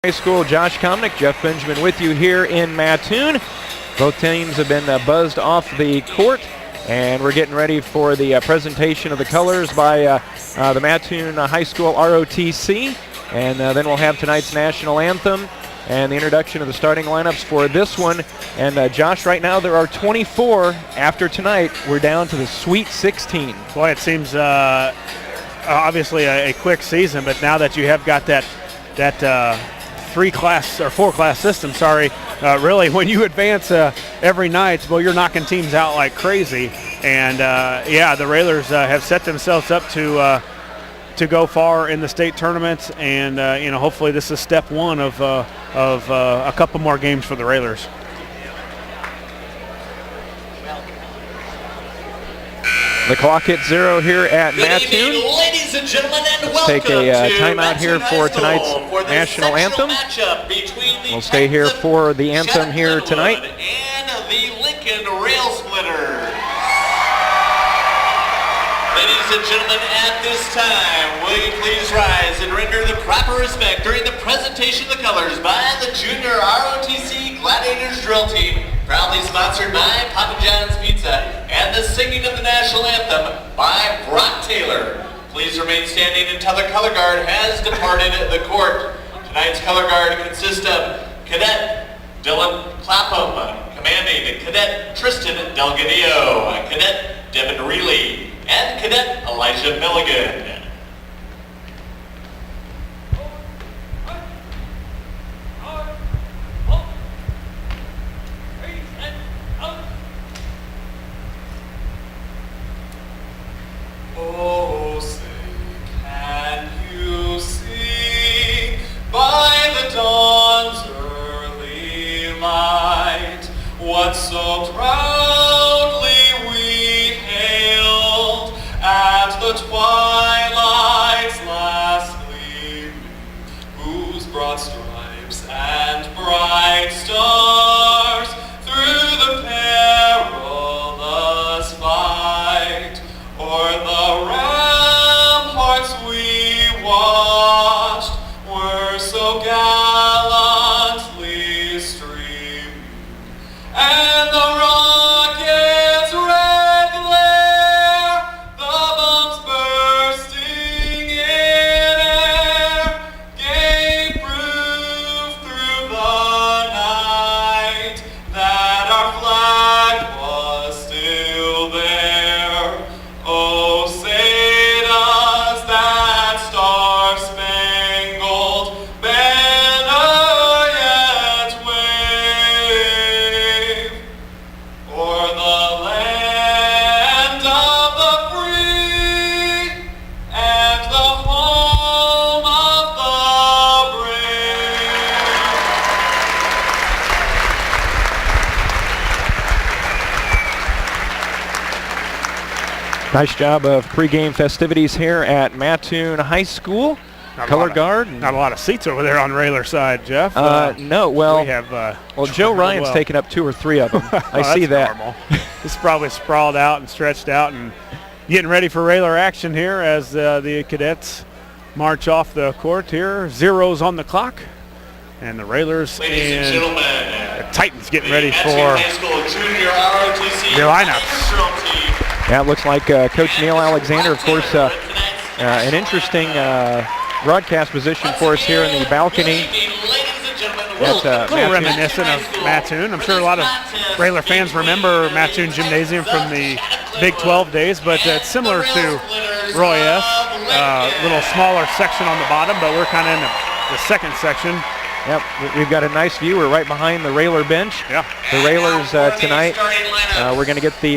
High School, Josh Komnick, Jeff Benjamin with you here in Mattoon. Both teams have been buzzed off the court, and we're getting ready for the presentation of the colors by the Mattoon High School ROTC. And then we'll have tonight's national anthem and the introduction of the starting lineups for this one. And Josh, right now there are 24 after tonight. We're down to the Sweet 16. Boy, it seems obviously a quick season, but now that you have got that four-class system, really when you advance every night, well, you're knocking teams out like crazy. And the Railers have set themselves up to go far in the state tournament, and hopefully this is step one of a couple more games for the Railers. The clock hits 0 here at Mattoon. Ladies and gentlemen, and let's take a timeout here for tonight's national anthem. We'll stay here for the anthem here tonight. And the Lincoln Railsplitters. Ladies and gentlemen, at this time, will you please rise and render the proper respect during the presentation of the colors by the Junior ROTC Gladiators Drill Team, proudly sponsored by Papa John's Pizza, and the singing of the national anthem by Brock Taylor. Please remain standing until the color guard has departed the court. Tonight's color guard consists of Cadet Dylan Clapham, commanding Cadet Tristan Delgadillo, Cadet Devin Reilly, and Cadet Elijah Milligan. Oh, say, can you see by the dawn's early light what so proudly we hailed at the twilight's last gleaming, whose broad stripes and bright stars through the perilous fight o'er the ramparts we watched were so gallantly streaming, and the rocket's red glare, the bombs bursting in air, gave proof through the night that our flag was still there. Oh, say does that star-spangled banner yet wave o'er the land of the free and the home of the brave. Nice job of pregame festivities here at Mattoon High School. Color guard. Not a lot of seats over there on Railer side, Jeff. No, well, we have, Joe Ryan's taken up 2 or 3 of them. I see that. Normal. It's probably sprawled out and stretched out and getting ready for Railer action here as the cadets march off the court here. 0's on the clock. And the Railers Ladies and gentlemen, the Titans getting ready for High School Junior ROTC their lineups. Yeah, it looks like Coach Neil Alexander, of course, an interesting broadcast position for us here in the balcony. A little reminiscent of Mattoon. I'm sure a lot of Railer fans remember Mattoon Gymnasium from the Big 12 days, but it's similar to Roy S. A little smaller section on the bottom, but we're kind of in the second section. Yep, we've got a nice view. We're right behind the Railer bench. Yeah. The Railers tonight, we're going to get the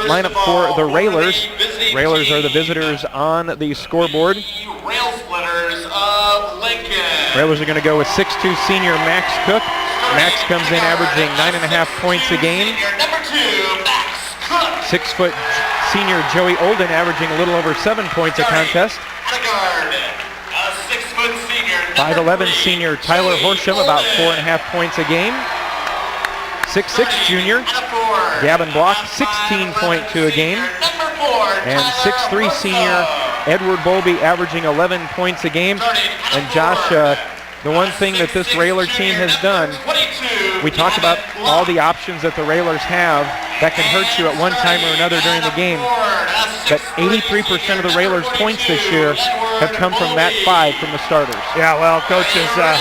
lineup for the Railers. Railers are the visitors on the scoreboard. Railsplitters of Lincoln. Railers are going to go with 6'2" senior Max Cook. Max comes in averaging 9.5 points a game. Number 2, Max Cook. 6' senior Joey Olden averaging a little over 7 points a contest. At a guard, a 6' senior. 5'11" senior Tyler Horsham, about 4.5 points a game. 6'6" junior Gavin Block, 16.2 a game. And 6'3" senior Edward Bowlby, averaging 11 points a game. And Josh, the one thing that this Railer team has done, we talked about all the options that the Railers have that can hurt you at one time or another during the game. But 83% of the Railers' points this year have come from that 5 from the starters. Yeah, well, Coach has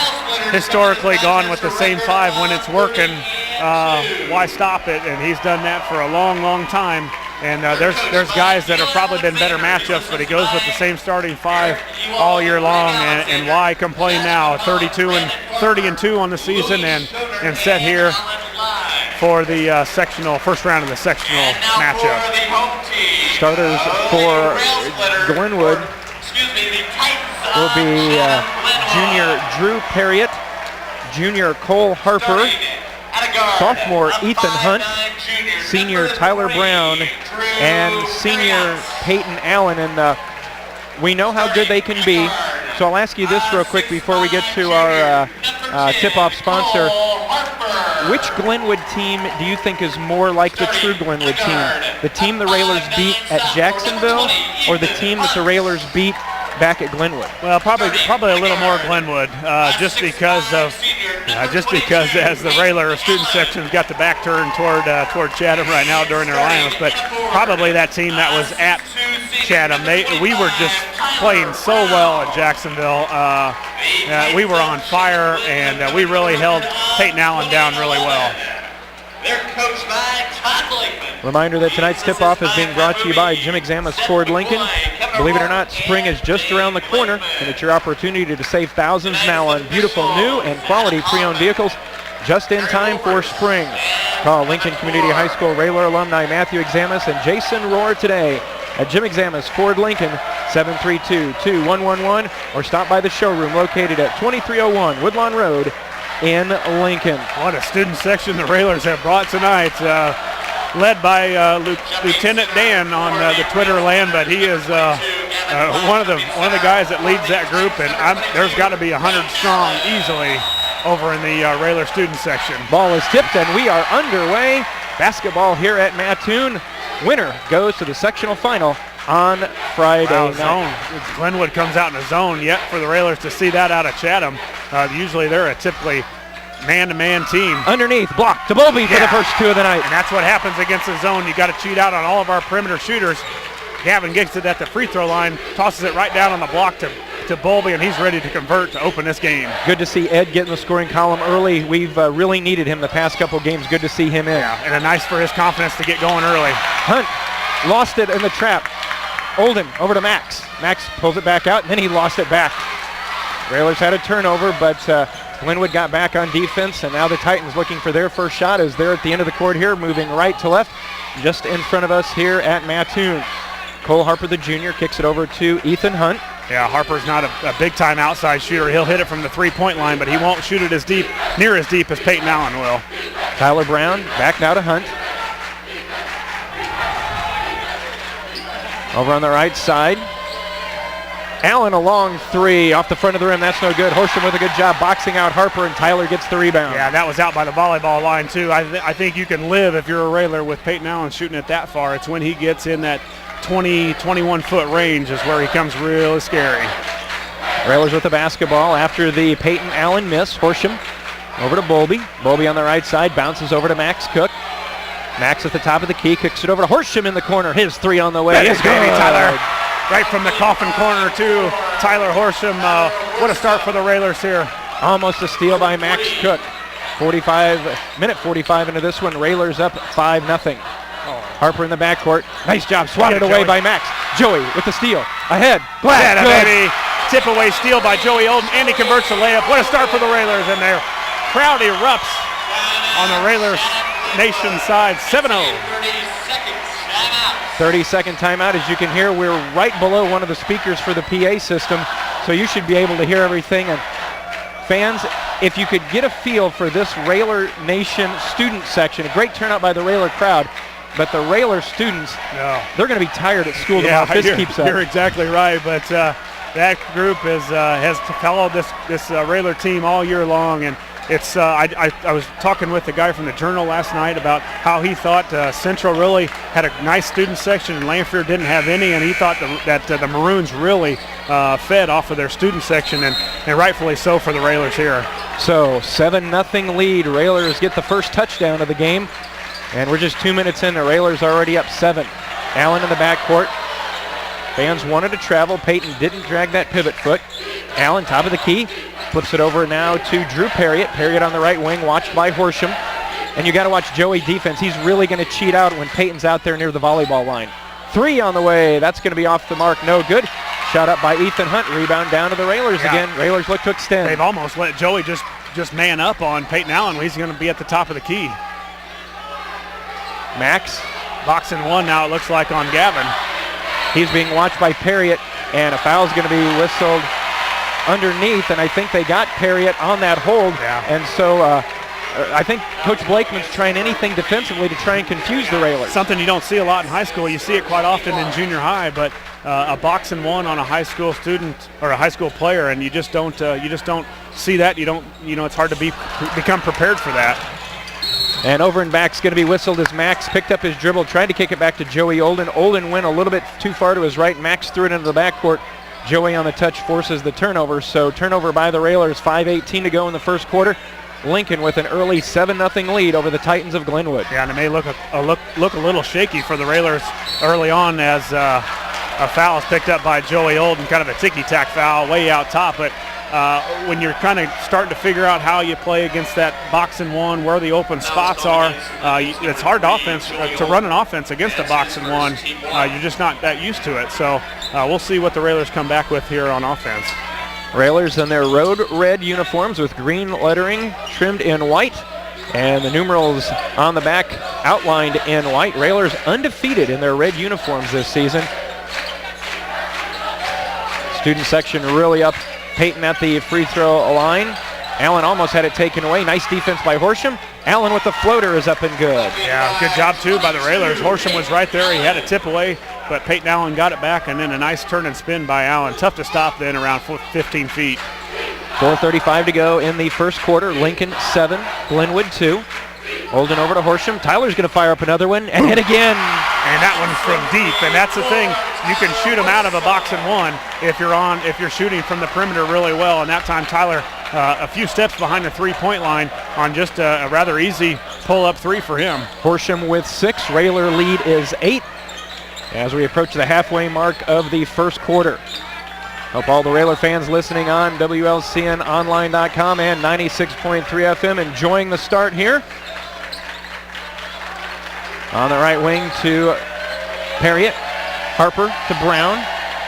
historically gone with the same 5 when it's working. Why stop it? And he's done that for a long, long time. And there's guys that have probably been better matchups, but he goes with the same starting 5 all year long. And why complain now? 30-2 on the season, and set here for the sectional first round of the sectional matchup. Starters for Glenwood will be junior Drew Perriott, junior Cole Harper, sophomore Ethan Hunt, senior Tyler Brown, and senior Peyton Allen. And we know how good they can be. So I'll ask you this real quick before we get to our tip-off sponsor. Which Glenwood team do you think is more like the true Glenwood team? The team the Railers beat at Jacksonville, or the team that the Railers beat back at Glenwood? Well, probably a little more Glenwood, just because as the Railer student section's got the back turn toward Chatham right now during their lineups, but probably that team that was at Chatham. We were just playing so well at Jacksonville. We were on fire, and we really held Peyton Allen down really well. They're coached by Todd Lakeman. Reminder that tonight's tip-off is being brought to you by Jim Examus Ford Lincoln. Believe it or not, spring is just around the corner, and it's your opportunity to save thousands now on beautiful new and quality pre-owned vehicles just in time for spring. Call Lincoln Community High School Railer alumni Matthew Examus and Jason Rohr today at Jim Examus Ford Lincoln, 732-2111, or stop by the showroom located at 2301 Woodlawn Road in Lincoln. What a student section the Railers have brought tonight, led by Lieutenant Dan on the Twitter land, but he is one of the guys that leads that group, and there's got to be 100 strong easily over in the Railer student section. Ball is tipped, and we are underway. Basketball here at Mattoon. Winner goes to the sectional final on Friday night. Zone. Glenwood comes out in a zone, yet for the Railers to see that out of Chatham. Usually they're a typically man-to-man team. Underneath, block to Bowlby for the first 2 of the night. And that's what happens against the zone. You got to cheat out on all of our perimeter shooters. Gavin gets it at the free throw line, tosses it right down on the block to Bowlby, and he's ready to convert to open this game. Good to see Ed get in the scoring column early. We've really needed him the past couple games. Good to see him in. Yeah, and nice for his confidence to get going early. Hunt lost it in the trap. Olden over to Max. Max pulls it back out, and then he lost it back. Railers had a turnover, but Glenwood got back on defense, and now the Titans looking for their first shot as they're at the end of the court here, moving right to left, just in front of us here at Mattoon. Cole Harper, the junior, kicks it over to Ethan Hunt. Yeah, Harper's not a big-time outside shooter. He'll hit it from the three-point line, but he won't shoot it near as deep as Peyton Allen will. Tyler Brown back now to Hunt. Over on the right side. Allen a long 3 off the front of the rim. That's no good. Horsham with a good job boxing out Harper, and Tyler gets the rebound. Yeah, that was out by the volleyball line, too. I think you can live if you're a Railer with Peyton Allen shooting it that far. It's when he gets in that 20, 21-foot range is where he comes really scary. Railers with the basketball after the Peyton Allen miss. Horsham over to Bowlby. Bowlby on the right side, bounces over to Max Cook. Max at the top of the key, kicks it over to Horsham in the corner. His 3 on the way. That is good, Tyler. Right from the coffin corner to Tyler Horsham. What a start for the Railers here. Almost a steal by Max Cook. 45 into this one. Railers up 5-0. Harper in the backcourt. Nice job. Swatted away by Max. Joey with the steal. Ahead. Black. Baby. Tip away steal by Joey Olden, and he converts the layup. What a start for the Railers in there. Crowd erupts on the Railers Nation side. 7-0. 30-second timeout. As you can hear, we're right below one of the speakers for the PA system, so you should be able to hear everything. And fans, if you could get a feel for this Railer Nation student section, a great turnout by the Railer crowd, but the Railer students, they're going to be tired at school tomorrow if this keeps up. You're exactly right, but that group has followed this Railer team all year long, and it's I was talking with the guy from the Journal last night about how he thought Central really had a nice student section and Lanphier didn't have any, and he thought that the Maroons really fed off of their student section, and rightfully so for the Railers here. So 7-0 lead. Railers get the first touchdown of the game, and we're just 2 minutes in. The Railers already up 7. Allen in the backcourt. Fans wanted to travel. Peyton didn't drag that pivot foot. Allen, top of the key, flips it over now to Drew Perriott. Perriott on the right wing, watched by Horsham. And you got to watch Joey defense. He's really going to cheat out when Peyton's out there near the volleyball line. 3 on the way. That's going to be off the mark. No good. Shot up by Ethan Hunt. Rebound down to the Railers again. Railers look to extend. They've almost let Joey just man up on Peyton Allen when he's going to be at the top of the key. Max. Box and 1 now it looks like on Gavin. He's being watched by Perriott, and a foul's going to be whistled underneath, and I think they got Perriott on that hold. Yeah. And so I think Coach Blakeman's trying anything defensively to try and confuse the Railers. Something you don't see a lot in high school. You see it quite often in junior high, but a box and 1 on a high school student or a high school player, and you just don't see that. It's hard to become prepared for that. And over and back's going to be whistled as Max picked up his dribble, tried to kick it back to Joey Olden. Olden went a little bit too far to his right. Max threw it into the backcourt. Joey on the touch forces the turnover. So turnover by the Railers, 5:18 to go in the first quarter. Lincoln with an early 7-0 lead over the Titans of Glenwood. Yeah, and it may look a little shaky for the Railers early on as a foul is picked up by Joey Olden, kind of a ticky-tack foul way out top. But when you're kind of starting to figure out how you play against that box and 1, where the open spots are, it's hard to run an offense against a box and 1. You're just not that used to it. So we'll see what the Railers come back with here on offense. Railers in their road red uniforms with green lettering trimmed in white, and the numerals on the back outlined in white. Railers undefeated in their red uniforms this season. Student section really up. Peyton at the free throw line. Allen almost had it taken away. Nice defense by Horsham. Allen with the floater is up and good. Yeah, good job too by the Railers. Horsham was right there. He had a tip away, but Peyton Allen got it back, and then a nice turn and spin by Allen. Tough to stop then around 15 feet. 4:35 to go in the first quarter. Lincoln 7, Glenwood 2. Olden over to Horsham. Tyler's going to fire up another one and hit again. And that one's from deep, and that's the thing. You can shoot them out of a box and 1 if you're shooting from the perimeter really well. And that time Tyler a few steps behind the three-point line on just a rather easy pull-up 3 for him. Horsham with 6. Railer lead is 8 as we approach the halfway mark of the first quarter. Hope all the Railer fans listening on WLCNonline.com and 96.3 FM enjoying the start here. On the right wing to Perriott. Harper to Brown.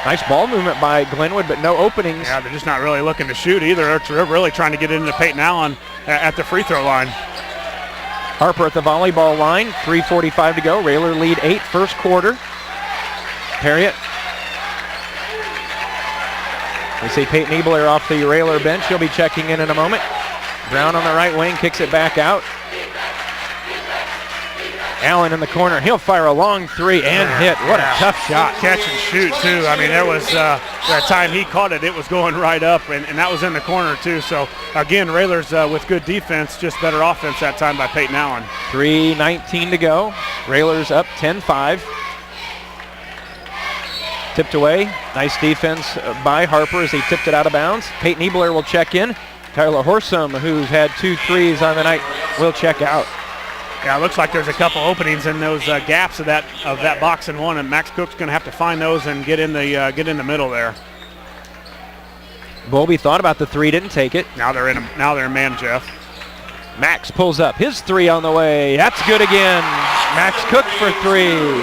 Nice ball movement by Glenwood, but no openings. Yeah, they're just not really looking to shoot either. They're really trying to get into Peyton Allen at the free throw line. Harper at the volleyball line. 3:45 to go. Railer lead 8 first quarter. Perriott. We see Peyton Ebler off the Railer bench. He'll be checking in a moment. Brown on the right wing kicks it back out. Allen in the corner. He'll fire a long 3 and hit. What a tough shot. Catch and shoot, too. I mean, there was that time he caught it, it was going right up, and that was in the corner, too. So, again, Railers with good defense, just better offense that time by Peyton Allen. 3:19 to go. Railers up 10-5. Tipped away. Nice defense by Harper as he tipped it out of bounds. Peyton Ebler will check in. Tyler Horsham, who's had 2 threes on the night, will check out. Yeah, it looks like there's a couple openings in those gaps of that box and 1, and Max Cook's going to have to find those and get in the middle there. Bowlby thought about the 3, didn't take it. Now they're in man, Jeff. Max pulls up his 3 on the way. That's good again. Max Cook for 3.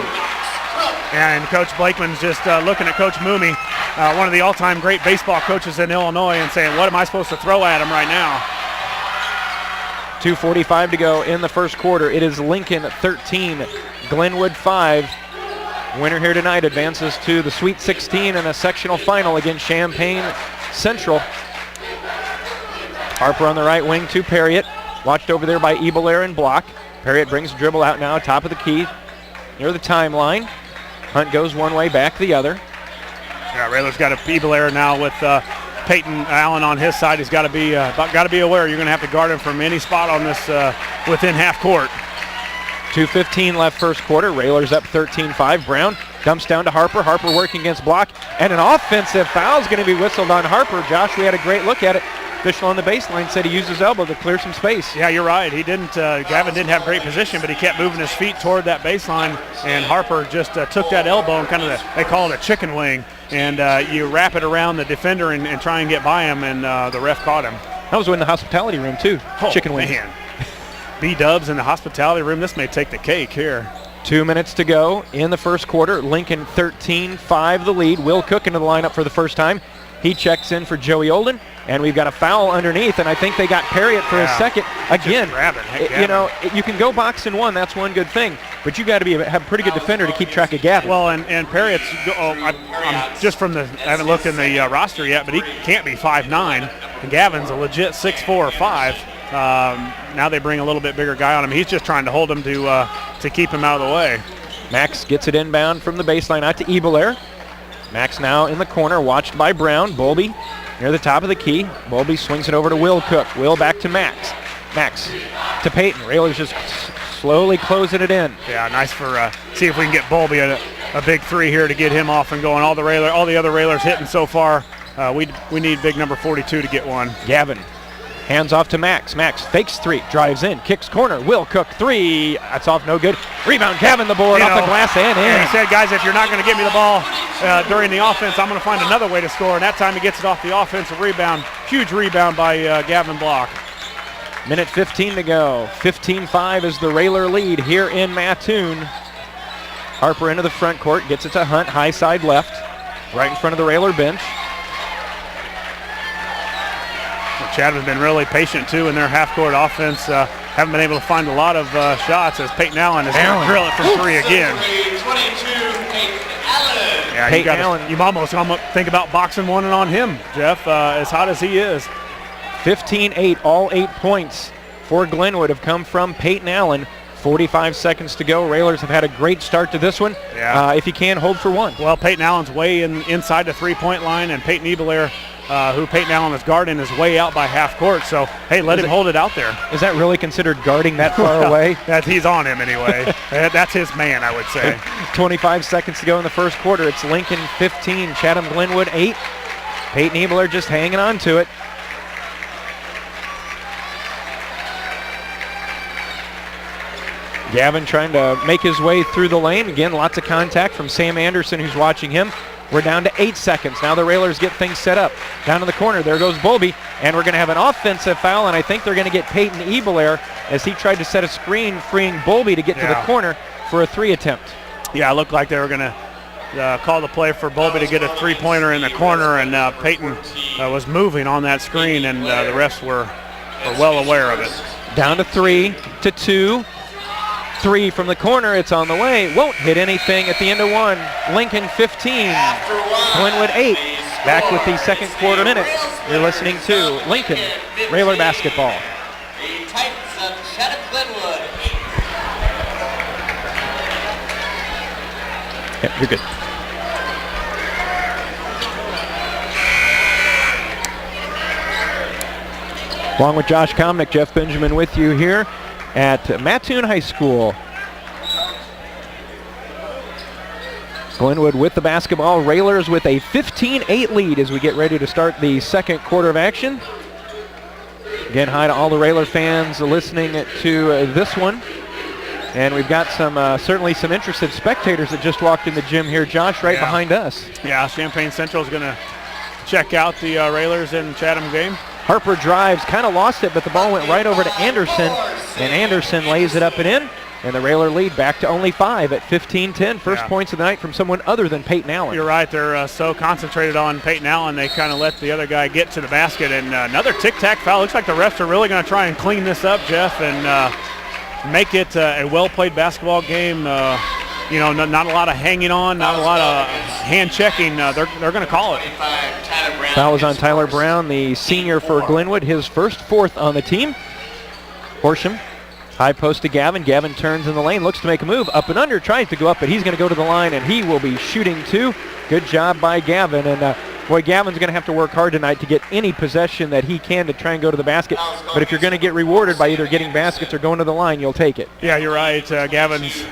And Coach Blakeman's just looking at Coach Mooney, one of the all-time great baseball coaches in Illinois, and saying, what am I supposed to throw at him right now? 2:45 to go in the first quarter. It is Lincoln 13, Glenwood 5. Winner here tonight advances to the Sweet 16 and a sectional final against Champaign Central. Harper on the right wing to Perriott. Watched over there by Ebelair and block. Perriott brings the dribble out now, top of the key, near the timeline. Hunt goes one way, back the other. Yeah, Rayler's got a Ebelair now with Peyton Allen on his side, he's got to be aware you're going to have to guard him from any spot on this within half court. 2:15 left first quarter. Railers up 13-5. Brown dumps down to Harper. Harper working against block, and an offensive foul is going to be whistled on Harper. Josh, we had a great look at it. Official on the baseline said he used his elbow to clear some space. Yeah, you're right. He didn't. Gavin didn't have great position, but he kept moving his feet toward that baseline, and Harper just took that elbow and kind of they call it a chicken wing, and you wrap it around the defender and try and get by him, and the ref caught him. That was in the hospitality room too. Chicken wing. Man. B-dubs in the hospitality room. This may take the cake here. 2 minutes to go in the first quarter. Lincoln 13-5 the lead. Will Cook into the lineup for the first time. He checks in for Joey Olden, and we've got a foul underneath, and I think they got Perriott for his second. Again, you know, you can go box and one. That's one good thing, but you got to have a pretty good defender to keep track of Gavin. Well, and Perriott's, I'm just from the, I haven't looked in the roster yet, but he can't be 5'9", and Gavin's a legit 6'4" or 5". Now they bring a little bit bigger guy on him. He's just trying to hold him to keep him out of the way. Max gets it inbound from the baseline out to Ebelair. Max now in the corner, watched by Brown. Bolby near the top of the key. Bolby swings it over to Will Cook. Will back to Max. Max to Peyton. Railers just slowly closing it in. Yeah, nice for see if we can get Bolby a big three here to get him off and going. All the other Railers hitting so far. We need big number 42 to get one. Gavin hands off to Max. Max fakes three, drives in, kicks corner. Will Cook three. That's off, no good. Rebound, Gavin the board off the glass and in. He said, guys, if you're not going to give me the ball during the offense, I'm going to find another way to score. And that time he gets it off the offensive rebound. Huge rebound by Gavin Block. Minute 15 to go. 15-5 is the Railer lead here in Mattoon. Harper into the front court, gets it to Hunt, high side left, right in front of the Railer bench. Chatham's been really patient, too, in their half-court offense. Haven't been able to find a lot of shots as Peyton Allen is going to drill it from three again. 22, Peyton Allen. Yeah, Peyton Allen. You almost think about boxing one and on him, Jeff, as hot as he is. 15-8, all 8 points for Glenwood have come from Peyton Allen. 45 seconds to go. Railers have had a great start to this one. Yeah. If you can, hold for one. Well, Peyton Allen's way inside the three-point line, and Peyton Ebelair, who Peyton Allen is guarding, is way out by half court. So, hey, let him hold it out there. Is that really considered guarding that far away? He's on him anyway. That's his man, I would say. 25 seconds to go in the first quarter. It's Lincoln 15, Chatham Glenwood 8. Peyton Ebelair just hanging on to it. Gavin trying to make his way through the lane. Again, lots of contact from Sam Anderson, who's watching him. We're down to 8 seconds. Now the Railers get things set up. Down to the corner, there goes Bolby, and we're going to have an offensive foul, and I think they're going to get Peyton Ebelair as he tried to set a screen, freeing Bolby to get to the corner for a three attempt. Yeah, it looked like they were going to call the play for Bolby to get a three-pointer in the corner, and Peyton was moving on that screen, and the refs were well aware of it. Down to 3 to 2. 3 from the corner, it's on the way. Won't hit anything at the end of one. Lincoln 15, Glenwood 8. Back with the second quarter minutes. You're listening to Lincoln Railer Basketball. The Titans of Chatham Glenwood. Yep, you're good. Along with Josh Komnick, Jeff Benjamin with you here at Mattoon High School. Glenwood with the basketball. Railers with a 15-8 lead as we get ready to start the second quarter of action. Again, hi to all the Railer fans listening to this one. And we've got certainly some interested spectators that just walked in the gym here, Josh, right behind us. Yeah, Champaign Central is going to check out the Railers in Chatham game. Harper drives, kind of lost it, but the ball went right over to Anderson, and Anderson lays it up and in, and the Railer lead back to only 5 at 15-10. First points of the night from someone other than Peyton Allen. You're right. They're so concentrated on Peyton Allen, they kind of let the other guy get to the basket, and another tic-tac foul. Looks like the refs are really going to try and clean this up, Jeff, and make it a well-played basketball game. Not a lot of hanging on, not a lot of hand checking. They're going to call it. Foul is on Tyler Brown, the senior for Glenwood, his fourth on the team. Horsham, high post to Gavin. Gavin turns in the lane, looks to make a move. Up and under, tries to go up, but he's going to go to the line, and he will be shooting too. Good job by Gavin, and Boy, Gavin's going to have to work hard tonight to get any possession that he can to try and go to the basket. But if you're going to get rewarded by either getting baskets or going to the line, you'll take it. Yeah, you're right. Gavin's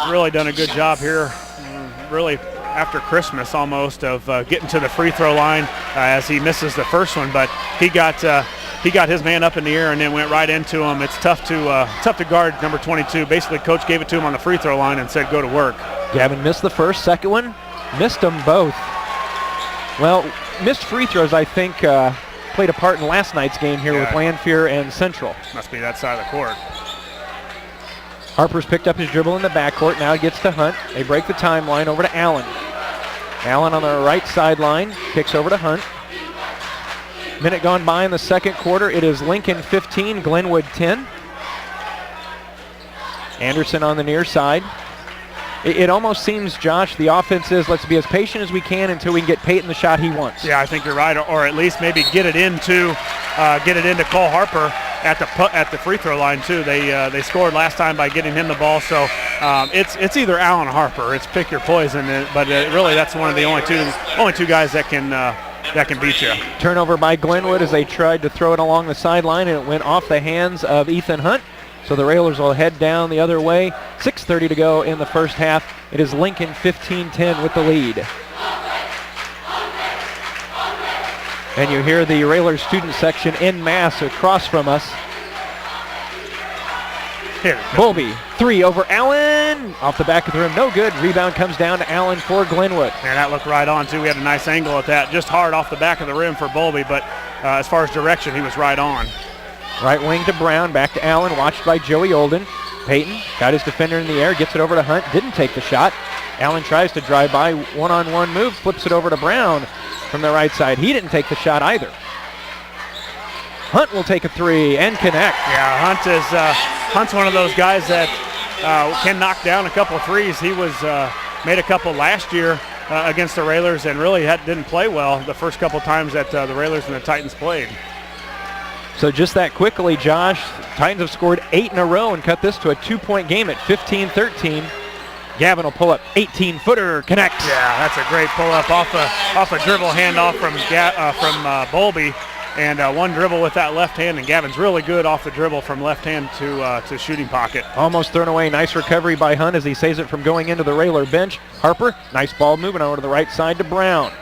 really done a good job here, really after Christmas almost, of getting to the free throw line as he misses the first one. But he got his man up in the air and then went right into him. It's tough to guard number 22. Basically, coach gave it to him on the free throw line and said, go to work. Gavin missed the first, second one, missed them both. Well, missed free throws, I think, played a part in last night's game here with Lanphier and Central. Must be that side of the court. Harper's picked up his dribble in the backcourt. Now he gets to Hunt. They break the timeline over to Allen. Allen on the right sideline, kicks over to Hunt. Minute gone by in the second quarter. It is Lincoln 15, Glenwood 10. Anderson on the near side. It almost seems, Josh, the offense is let's be as patient as we can until we can get Peyton the shot he wants. Yeah, I think you're right, or at least maybe get it into Cole Harper at the free throw line too. They scored last time by getting him the ball, so it's either Allen or Harper. It's pick your poison, but really that's one of the only two guys that can beat you. Turnover by Glenwood as they tried to throw it along the sideline, and it went off the hands of Ethan Hunt. So the Railers will head down the other way. 6:30 to go in the first half. It is Lincoln 15-10 with the lead. And you hear the Railers student section en masse across from us. Here, Bowlby, three over Allen. Off the back of the rim, no good. Rebound comes down to Allen for Glenwood. And that looked right on, too. We had a nice angle at that. Just hard off the back of the rim for Bowlby, but as far as direction, he was right on. Right wing to Brown, back to Allen, watched by Joey Olden. Peyton got his defender in the air, gets it over to Hunt, didn't take the shot. Allen tries to drive by, one-on-one move, flips it over to Brown from the right side. He didn't take the shot either. Hunt will take a three and connect. Yeah, Hunt's one of those guys that can knock down a couple of threes. He was made a couple last year against the Railers and really didn't play well the first couple times that the Railers and the Titans played. So just that quickly, Josh, Titans have scored 8 in a row and cut this to a 2-point game at 15-13. Gavin will pull up, 18-footer, connects. Yeah, that's a great pull-up off a dribble handoff from Bowlby, and one dribble with that left hand, and Gavin's really good off the dribble from left hand to shooting pocket. Almost thrown away. Nice recovery by Hunt as he saves it from going into the Railer bench. Harper, nice ball moving over to the right side to Brown.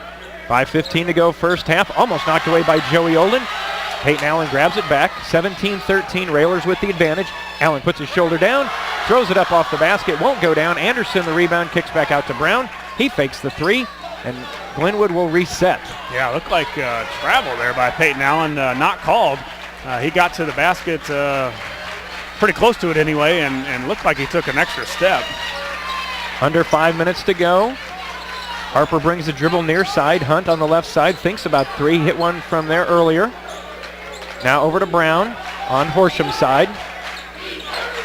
5:15 to go first half. Almost knocked away by Joey Olden. Peyton Allen grabs it back. 17-13, Railers with the advantage. Allen puts his shoulder down, throws it up off the basket, won't go down. Anderson, the rebound, kicks back out to Brown. He fakes the three, and Glenwood will reset. Yeah, looked like travel there by Peyton Allen, not called. He got to the basket pretty close to it anyway, and looked like he took an extra step. Under 5 minutes to go. Harper brings the dribble near side. Hunt on the left side thinks about three. Hit one from there earlier. Now over to Brown on Horsham's side.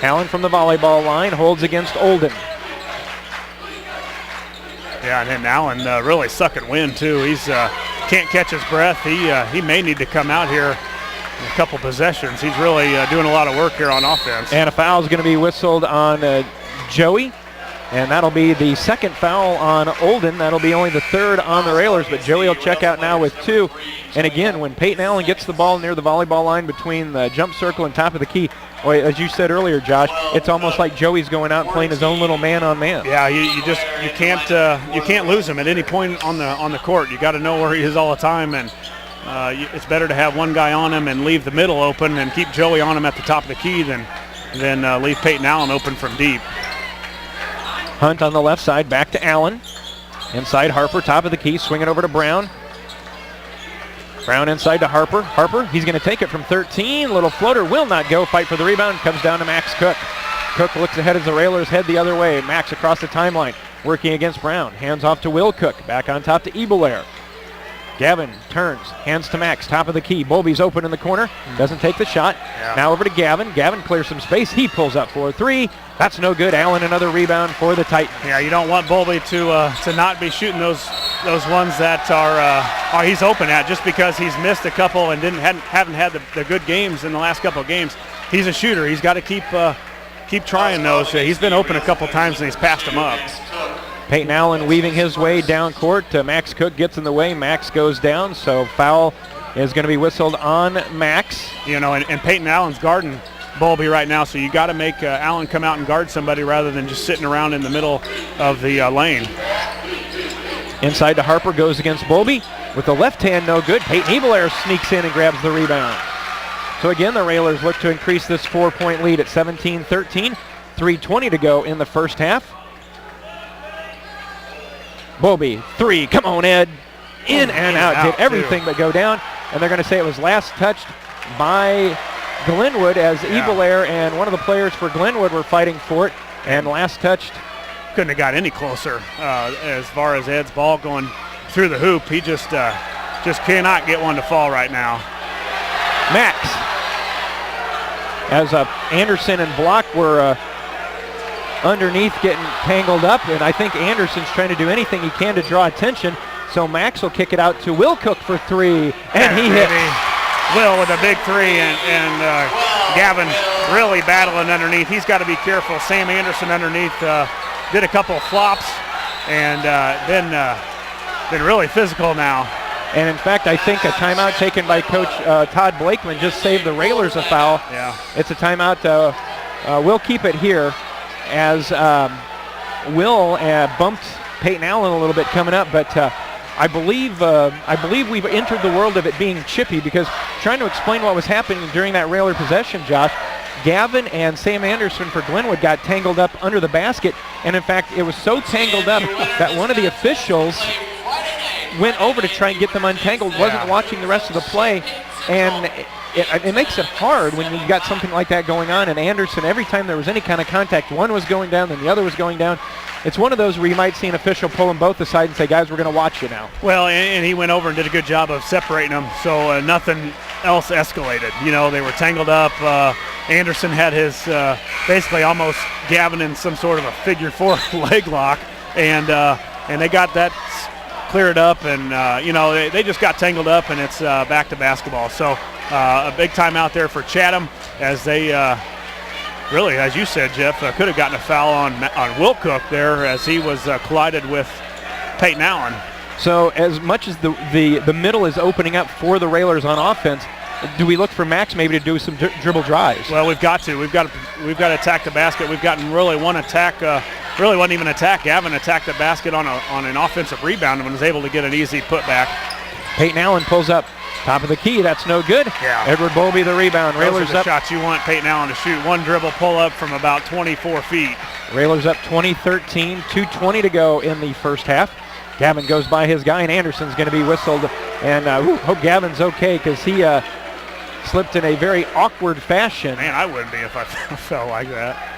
Allen from the volleyball line holds against Olden. Yeah, and then Allen really sucking wind too. He's can't catch his breath. He may need to come out here in a couple possessions. He's really doing a lot of work here on offense. And a foul is going to be whistled on Joey. And that'll be the second foul on Olden. That'll be only the third on the Railers, but Joey will check out now with two. And again, when Peyton Allen gets the ball near the volleyball line between the jump circle and top of the key, boy, as you said earlier, Josh, it's almost like Joey's going out and playing his own little man-on-man. Yeah, you can't lose him at any point on the court. You got to know where he is all the time, and it's better to have one guy on him and leave the middle open and keep Joey on him at the top of the key than leave Peyton Allen open from deep. Hunt on the left side, back to Allen. Inside Harper, top of the key, swing it over to Brown. Brown inside to Harper. Harper, he's going to take it from 13. Little floater will not go. Fight for the rebound. Comes down to Max Cook. Cook looks ahead as the Railers head the other way. Max across the timeline, working against Brown. Hands off to Will Cook. Back on top to Ebelair. Gavin turns, hands to Max, top of the key. Bowlby's open in the corner, doesn't take the shot. Yeah. Now over to Gavin. Gavin clears some space. He pulls up for a three. That's no good. Allen, another rebound for the Titans. Yeah, you don't want Bowlby to not be shooting those ones that are he's open at, just because he's missed a couple and haven't had the good games in the last couple of games. He's a shooter. He's got to keep trying those. He's been open a couple times and he's passed them up. Peyton Allen weaving his way down court. Max Cook gets in the way. Max goes down, so foul is going to be whistled on Max. You know, and Peyton Allen's guarding Bowlby right now, so you got to make Allen come out and guard somebody rather than just sitting around in the middle of the lane. Inside to Harper, goes against Bowlby. With the left hand, no good. Peyton Ebelair sneaks in and grabs the rebound. So again, the Railers look to increase this 4-point lead at 17-13. 3:20 to go in the first half. Bowlby, three, come on, Ed. In and out, did everything but go down. And they're going to say it was last touched by Glenwood as Ebelair and one of the players for Glenwood were fighting for it. And last touched. Couldn't have got any closer as far as Ed's ball going through the hoop. He just cannot get one to fall right now. Max. As Anderson and Block were underneath getting tangled up, and I think Anderson's trying to do anything he can to draw attention, so Max will kick it out to Will Cook for three, and he hits. Will with a big three, and Gavin really battling underneath. He's got to be careful. Sam Anderson underneath did a couple of flops, and then really physical now. And in fact, I think a timeout taken by Coach Todd Blakeman just saved the Railers a foul. Yeah. It's a timeout. We'll keep it here as Will bumped Peyton Allen a little bit coming up, but I believe we've entered the world of it being chippy, because trying to explain what was happening during that Railer possession, Josh, Gavin and Sam Anderson for Glenwood got tangled up under the basket, and in fact it was so tangled up that one of the officials went over to try and get them untangled, wasn't watching the rest of the play, and it makes it hard when you've got something like that going on. And Anderson, every time there was any kind of contact, one was going down, then the other was going down. It's one of those where you might see an official pull them both aside and say, guys, we're going to watch you now. Well, and he went over and did a good job of separating them, so nothing else escalated. You know, they were tangled up. Anderson had his basically almost Gavin in some sort of a figure four leg lock, and they got that cleared up, and they just got tangled up, and it's back to basketball. So a big timeout there for Chatham, as they really, as you said, Jeff, could have gotten a foul on Will Cook there as he was collided with Peyton Allen. So as much as the middle is opening up for the Railers on offense, do we look for Max maybe to do some dribble drives? Well, we've got to attack the basket. We've gotten really one attack. Really wasn't even an attack. Gavin attacked the basket on an offensive rebound and was able to get an easy putback. Peyton Allen pulls up top of the key. That's no good. Yeah. Edward Bowlby the rebound. Railers the up. Shots you want Peyton Allen to shoot. One dribble pull up from about 24 feet. Railers up 20-13. 2:20 to go in the first half. Gavin goes by his guy, and Anderson's going to be whistled. And hope Gavin's okay, because he slipped in a very awkward fashion. Man, I wouldn't be if I fell like that.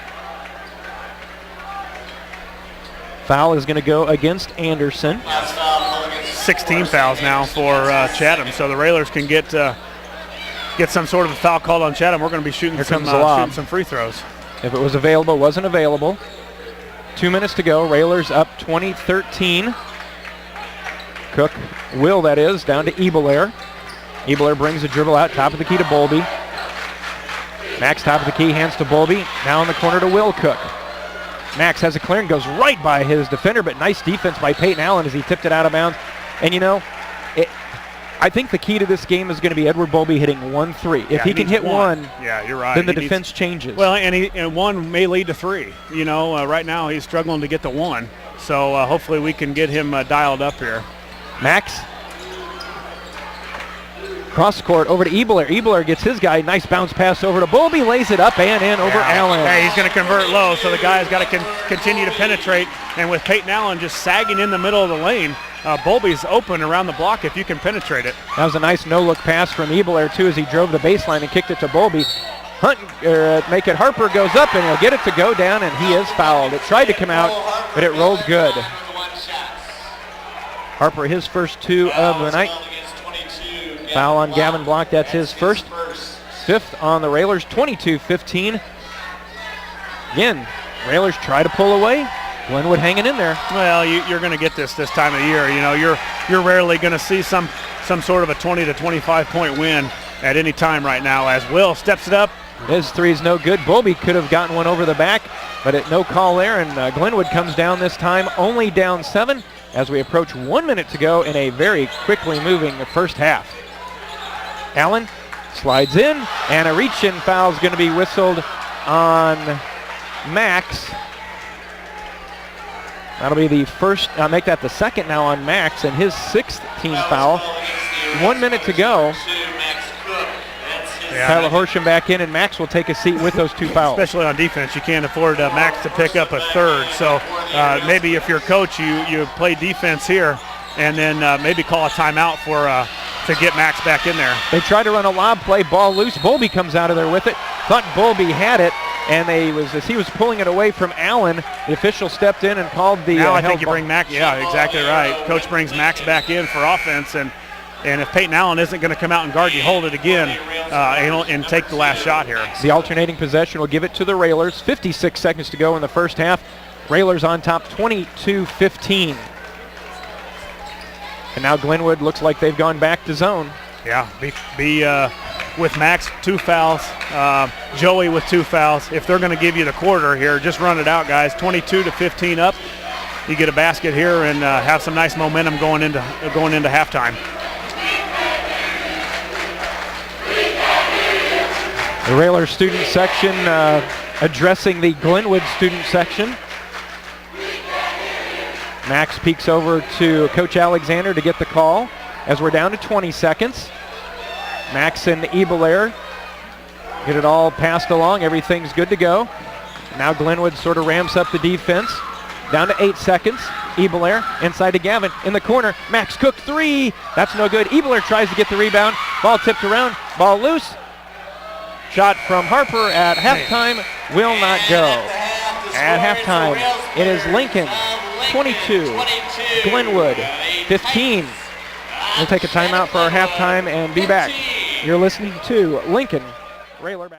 Foul is going to go against Anderson. 16 fouls now for Chatham, so the Railers can get some sort of a foul called on Chatham. We're going to be shooting some free throws. If it was available, wasn't available. 2 minutes to go. Railers up 20-13. Cook will, that is, down to Ebelair. Ebelair brings the dribble out, top of the key to Bowlby. Max, top of the key, hands to Bowlby. Now in the corner to Will Cook. Max has a clearing, goes right by his defender, but nice defense by Peyton Allen as he tipped it out of bounds. And I think the key to this game is going to be Edward Bowlby hitting 1 3. If he can hit one, you're right, then the defense changes. Well, and one may lead to 3. Right now he's struggling to get to 1. So hopefully we can get him dialed up here. Max. Cross court over to Ebelair. Ebelair gets his guy. Nice bounce pass over to Bowlby. Lays it up and in over Allen. Hey, he's going to convert low, so the guy's got to continue to penetrate. And with Peyton Allen just sagging in the middle of the lane, Bowlby's open around the block if you can penetrate it. That was a nice no-look pass from Ebelair, too, as he drove the baseline and kicked it to Bowlby. Make it Harper goes up, and he'll get it to go down, and he is fouled. It tried to come out, but it rolled good. Harper, his first 2 of the night. Foul on Gavin Block, that's his first. 5th on the Railers, 22-15. Again, Railers try to pull away. Glenwood hanging in there. Well, you're going to get this time of year. You're rarely going to see some sort of a 20 to 25 point win at any time right now, as Will steps it up, His three is no good. Bowlby could have gotten one over the back, but no call there, and Glenwood comes down this time, only down 7 as we approach 1 minute to go in a very quickly moving first half. Allen slides in, and a reach-in foul is going to be whistled on Max. That'll be the first, make that the second now on Max, and his 6th team foul. 1 minute to go. Yeah. Tyler Horsham back in, and Max will take a seat with those 2 fouls. Especially on defense, you can't afford Max to pick up a 3rd. So maybe if you're a coach, you play defense here, and then maybe call a timeout for to get Max back in there. They try to run a lob play, ball loose. Bowlby comes out of there with it. Thought Bowlby had it, and as he was pulling it away from Allen, the official stepped in and called the now I think you bring Max. Yeah, exactly right. Coach brings Max back in for offense, and if Peyton Allen isn't going to come out and guard you, hold it again and take the last shot here. The alternating possession will give it to the Railers. 56 seconds to go in the first half. Railers on top 22-15. And now Glenwood looks like they've gone back to zone. Yeah, with Max 2 fouls, Joey with 2 fouls. If they're going to give you the quarter here, just run it out, guys. 22-15 up. You get a basket here and have some nice momentum going into halftime. The Railer student section addressing the Glenwood student section. Max peeks over to Coach Alexander to get the call as we're down to 20 seconds. Max and Ebelair get it all passed along. Everything's good to go. Now Glenwood sort of ramps up the defense. Down to 8 seconds. Ebelair inside to Gavin in the corner. Max Cook 3. That's no good. Ebelair tries to get the rebound. Ball tipped around. Ball loose. Shot from Harper at halftime will not go. At halftime, it is Lincoln 22, Glenwood 15. We'll take a timeout for our halftime and be back. You're listening to Lincoln Railer.